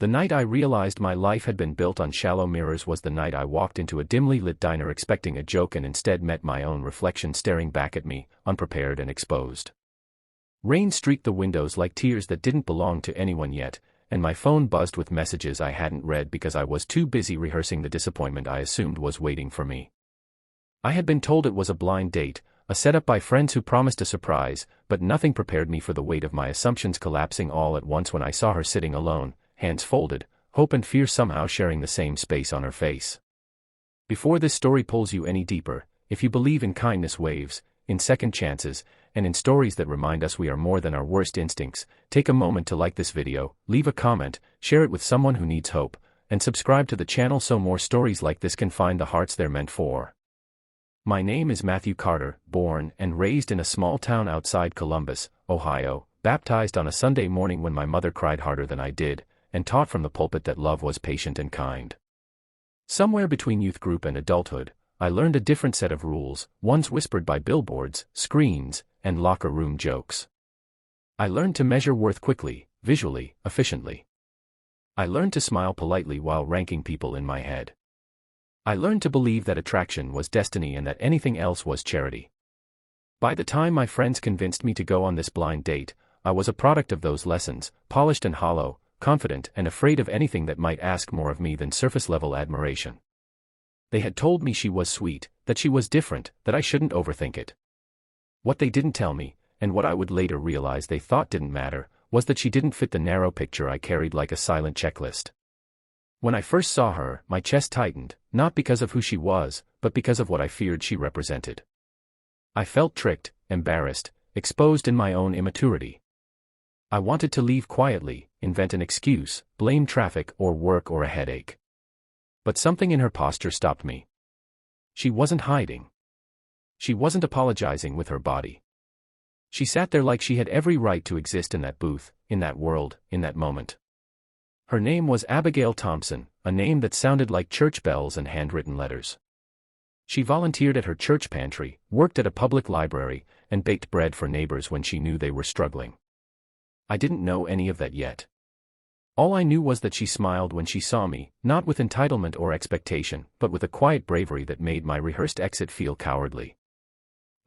The night I realized my life had been built on shallow mirrors was the night I walked into a dimly lit diner expecting a joke and instead met my own reflection staring back at me, unprepared and exposed. Rain streaked the windows like tears that didn't belong to anyone yet, and my phone buzzed with messages I hadn't read because I was too busy rehearsing the disappointment I assumed was waiting for me. I had been told it was a blind date, a setup by friends who promised a surprise, but nothing prepared me for the weight of my assumptions collapsing all at once when I saw her sitting alone, hands folded, hope and fear somehow sharing the same space on her face. Before this story pulls you any deeper, if you believe in kindness waves, in second chances, and in stories that remind us we are more than our worst instincts, take a moment to like this video, leave a comment, share it with someone who needs hope, and subscribe to the channel so more stories like this can find the hearts they're meant for. My name is Matthew Carter, born and raised in a small town outside Columbus, Ohio, baptized on a Sunday morning when my mother cried harder than I did, and taught from the pulpit that love was patient and kind. Somewhere between youth group and adulthood, I learned a different set of rules, ones whispered by billboards, screens, and locker room jokes. I learned to measure worth quickly, visually, efficiently. I learned to smile politely while ranking people in my head. I learned to believe that attraction was destiny and that anything else was charity. By the time my friends convinced me to go on this blind date, I was a product of those lessons, polished and hollow, confident and afraid of anything that might ask more of me than surface-level admiration. They had told me she was sweet, that she was different, that I shouldn't overthink it. What they didn't tell me, and what I would later realize they thought didn't matter, was that she didn't fit the narrow picture I carried like a silent checklist. When I first saw her, my chest tightened, not because of who she was, but because of what I feared she represented. I felt tricked, embarrassed, exposed in my own immaturity. I wanted to leave quietly, invent an excuse, blame traffic or work or a headache. But something in her posture stopped me. She wasn't hiding. She wasn't apologizing with her body. She sat there like she had every right to exist in that booth, in that world, in that moment. Her name was Abigail Thompson, a name that sounded like church bells and handwritten letters. She volunteered at her church pantry, worked at a public library, and baked bread for neighbors when she knew they were struggling. I didn't know any of that yet. All I knew was that she smiled when she saw me, not with entitlement or expectation, but with a quiet bravery that made my rehearsed exit feel cowardly.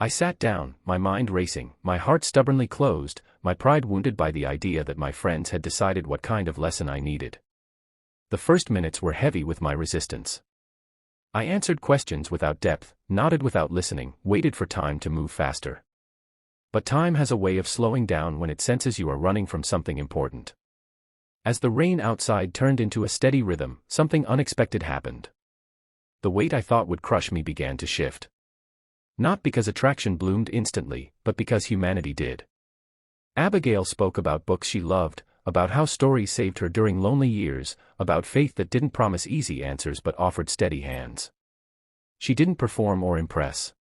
I sat down, my mind racing, my heart stubbornly closed, my pride wounded by the idea that my friends had decided what kind of lesson I needed. The first minutes were heavy with my resistance. I answered questions without depth, nodded without listening, waited for time to move faster. But time has a way of slowing down when it senses you are running from something important. As the rain outside turned into a steady rhythm, something unexpected happened. The weight I thought would crush me began to shift. Not because attraction bloomed instantly, but because humanity did. Abigail spoke about books she loved, about how stories saved her during lonely years, about faith that didn't promise easy answers but offered steady hands. She didn't perform or impress.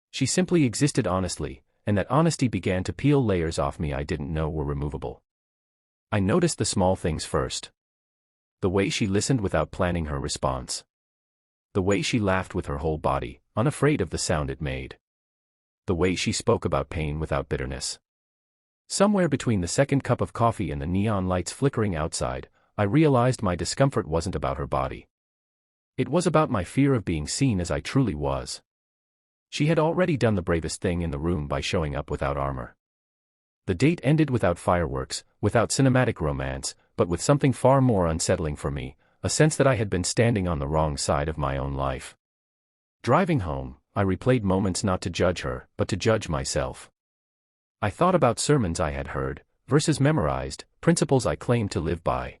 She simply existed honestly, and that honesty began to peel layers off me I didn't know were removable. I noticed the small things first. The way she listened without planning her response. The way she laughed with her whole body, unafraid of the sound it made. The way she spoke about pain without bitterness. Somewhere between the second cup of coffee and the neon lights flickering outside, I realized my discomfort wasn't about her body. It was about my fear of being seen as I truly was. She had already done the bravest thing in the room by showing up without armor. The date ended without fireworks, without cinematic romance, but with something far more unsettling for me, a sense that I had been standing on the wrong side of my own life. Driving home, I replayed moments not to judge her, but to judge myself. I thought about sermons I had heard, verses memorized, principles I claimed to live by.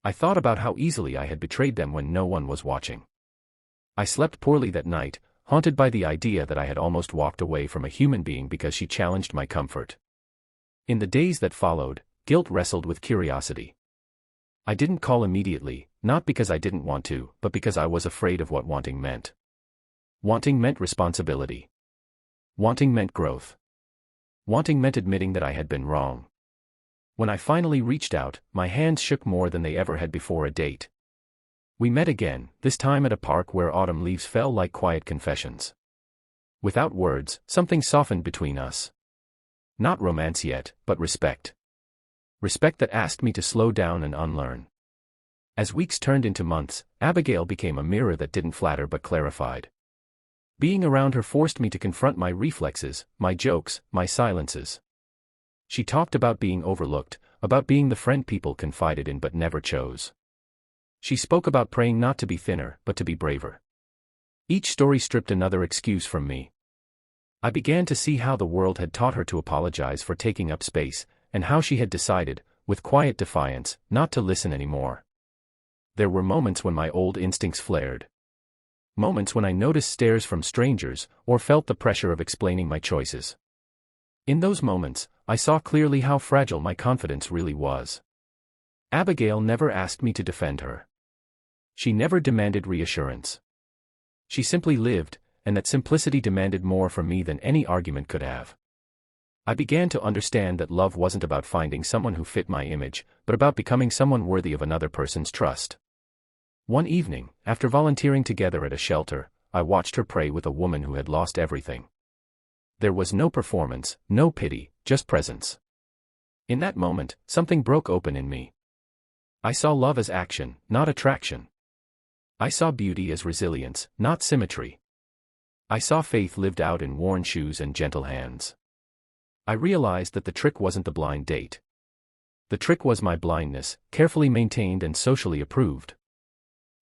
I thought about how easily I had betrayed them when no one was watching. I slept poorly that night, haunted by the idea that I had almost walked away from a human being because she challenged my comfort. In the days that followed, guilt wrestled with curiosity. I didn't call immediately, not because I didn't want to, but because I was afraid of what wanting meant. Wanting meant responsibility. Wanting meant growth. Wanting meant admitting that I had been wrong. When I finally reached out, my hands shook more than they ever had before a date. We met again, this time at a park where autumn leaves fell like quiet confessions. Without words, something softened between us. Not romance yet, but respect. Respect that asked me to slow down and unlearn. As weeks turned into months, Abigail became a mirror that didn't flatter but clarified. Being around her forced me to confront my reflexes, my jokes, my silences. She talked about being overlooked, about being the friend people confided in but never chose. She spoke about praying not to be thinner, but to be braver. Each story stripped another excuse from me. I began to see how the world had taught her to apologize for taking up space, and how she had decided, with quiet defiance, not to listen anymore. There were moments when my old instincts flared. Moments when I noticed stares from strangers, or felt the pressure of explaining my choices. In those moments, I saw clearly how fragile my confidence really was. Abigail never asked me to defend her. She never demanded reassurance. She simply lived, and that simplicity demanded more from me than any argument could have. I began to understand that love wasn't about finding someone who fit my image, but about becoming someone worthy of another person's trust. One evening, after volunteering together at a shelter, I watched her pray with a woman who had lost everything. There was no performance, no pity, just presence. In that moment, something broke open in me. I saw love as action, not attraction. I saw beauty as resilience, not symmetry. I saw faith lived out in worn shoes and gentle hands. I realized that the trick wasn't the blind date. The trick was my blindness, carefully maintained and socially approved.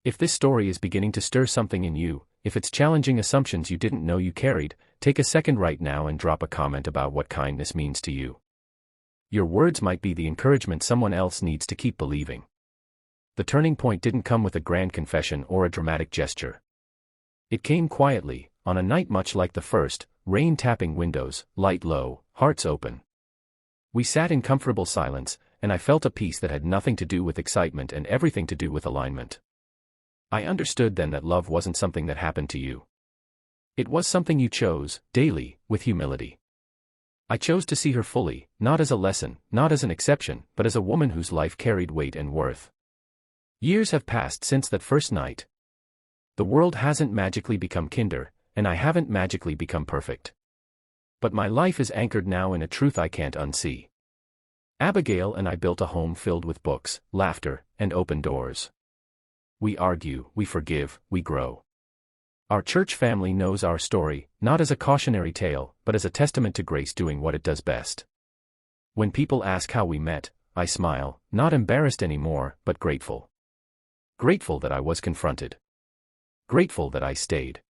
If this story is beginning to stir something in you, if it's challenging assumptions you didn't know you carried, take a second right now and drop a comment about what kindness means to you. Your words might be the encouragement someone else needs to keep believing. The turning point didn't come with a grand confession or a dramatic gesture. It came quietly, on a night much like the first, rain tapping windows, light low, hearts open. We sat in comfortable silence, and I felt a peace that had nothing to do with excitement and everything to do with alignment. I understood then that love wasn't something that happened to you. It was something you chose, daily, with humility. I chose to see her fully, not as a lesson, not as an exception, but as a woman whose life carried weight and worth. Years have passed since that first night. The world hasn't magically become kinder, and I haven't magically become perfect. But my life is anchored now in a truth I can't unsee. Abigail and I built a home filled with books, laughter, and open doors. We argue, we forgive, we grow. Our church family knows our story, not as a cautionary tale, but as a testament to grace doing what it does best. When people ask how we met, I smile, not embarrassed anymore, but grateful. Grateful that I was confronted. Grateful that I stayed.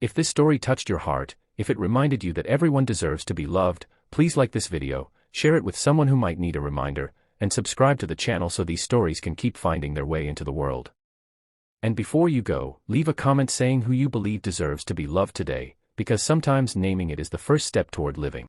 If this story touched your heart, if it reminded you that everyone deserves to be loved, please like this video, share it with someone who might need a reminder, and subscribe to the channel so these stories can keep finding their way into the world. And before you go, leave a comment saying who you believe deserves to be loved today, because sometimes naming it is the first step toward living.